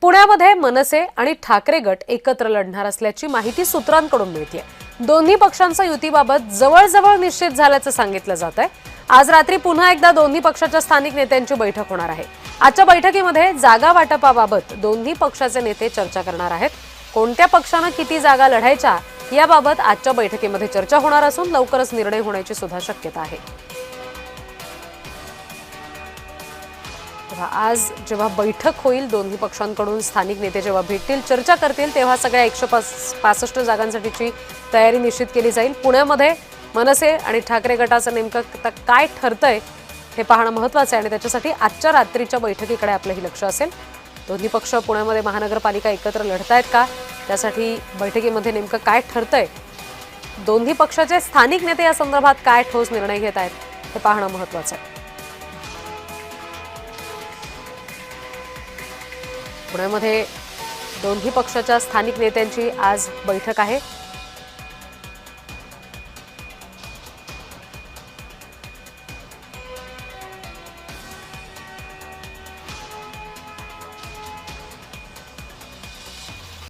पुण्यामध्ये मनसे आणि ठाकरे गट एकत्र लढणार असल्याची माहिती सूत्रांकडून मिळतेय। दोन्ही पक्षांचा युतीबाबत जवळजवळ निश्चित झाल्याचं सांगितलं जात आहे। आज रात्री पुन्हा एकदा दोन्ही पक्षाच्या स्थानिक नेत्यांची बैठक होणार आहे। आजच्या बैठकीमध्ये जागा वाटपाबाबत दोन्ही पक्षाचे नेते चर्चा करणार आहेत। कोणत्या पक्षाने किती जागा लढायच्या याबाबत आजच्या बैठकीमध्ये चर्चा होणार असून लवकरच निर्णय होण्याची सुद्धा शक्यता आहे। आज जेव्हा बैठक होईल, दोन्ही पक्षांकडून स्थानिक नेते जेव्हा भेटतील, चर्चा करतील, तेव्हा सगळ्या 165 जागांसाठीची तयारी निश्चित केली जाईल। पुण्यामध्ये मनसे आणि ठाकरे गटाचं नेमकं काय ठरतंय हे पाहणं महत्त्वाचं आहे आणि त्याच्यासाठी आजच्या रात्रीच्या बैठकीकडे आपलंही लक्ष असेल। दोन्ही पक्ष पुण्यामध्ये महानगरपालिका एकत्र लढतायत का, त्यासाठी बैठकीमध्ये नेमकं काय ठरतंय, दोन्ही पक्षाचे स्थानिक नेते या संदर्भात काय ठोस निर्णय घेत आहेत हे पाहणं महत्त्वाचं आहे। पुण्यामध्ये दोन्ही पक्षाच्या स्थानिक नेत्यांची आज बैठक आहे।